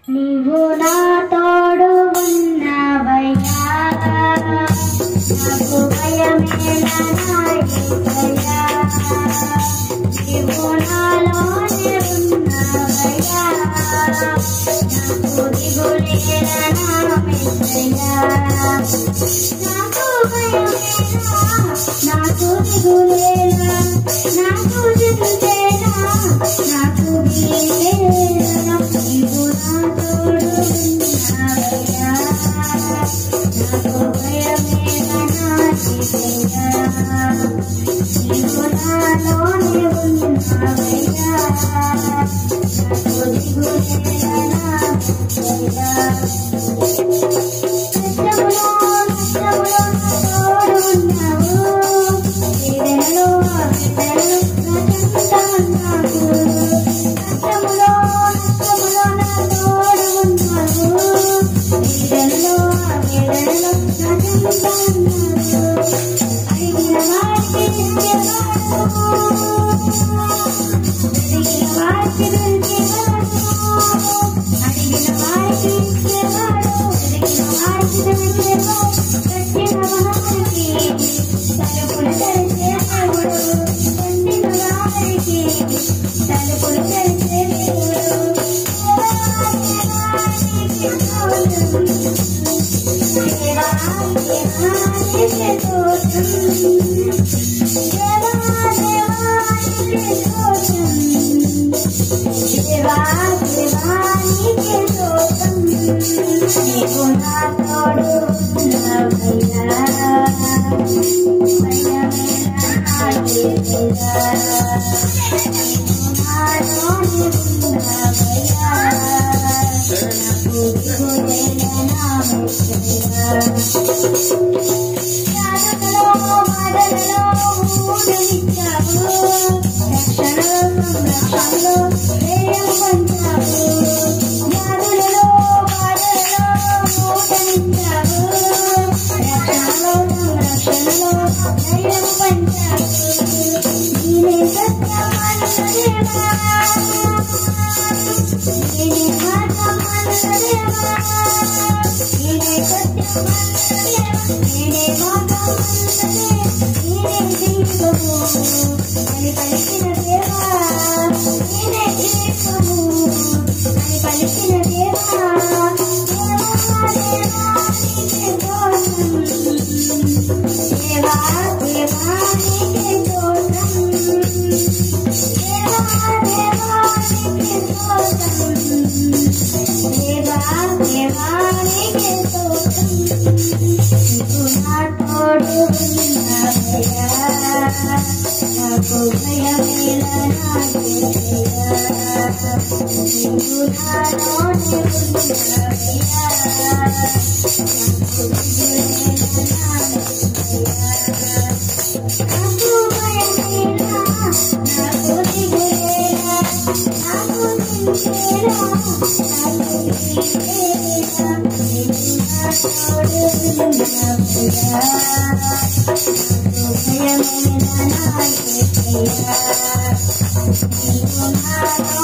నీవు నా తోడు ఉన్నవయ్యా, నాకు భయమేలా నా యేసయ్యా. నీవు నాలోనే ఉన్నవయ్యా, నాకు దిగులేలా నా యేసయ్యా. నాకు భయమేలా, నాకు దిగులేలా, నాకు దిగులేలా, నాకు దిగులేలా. నీవు నా తోడు ఉన్నవయ్యా, నాకు భయమేలా నా యేసయ్యా. నీవు నాలోనే ఉన్నవయ్యా, నాకు దిగులేలా నా యేసయ్యా. నీవు నా తోడు ఉన్నవయ్యా, భయమేలా నా యేసయ్యా. నీవు నాలోనే ఉన్నవయ్యా, నాకు దిగులేలా నా యేసయ్యా. వ్యాధులలో బాధలలో ఊరడిచ్చావు, రక్షణలో జయం పొందావు. వ్యాధులలో బాధలలో ఊరడిచ్చావు, రక్షణలో జయం పొందావు. నీవే సత్యమైన దేవా, నీవే మార్గమైన దేవా, నీవే సత్యమైన దేవా, నీవే మార్గమైన దేవా, నీవే దీపము అని పలికిన దేవా, నీవే దీపము అని పలికిన దేవా. దేవా నీకే దోషం, దేవా దేవా నీకే దోషం, దేవా దేవా నీకే దోషం, దేవా దేవా నీకే దోషం. నీవు నా తోడు ఉన్నవయ్యా, నాకు భయమేలా నా యేసయ్యా. నీవు నాలోనే ఉన్నవయ్యా, నాకు దిగులేలా నా యేసయ్యా. నాకు భయమేలా, నాకు దిగులేలా, నాకు దిగులేలా, నాకు దిగులేలా. నీవు నా తోడు ఉన్నవయ్యా, నాకు భయమేలా నా యేసయ్యా. నీవు నాలో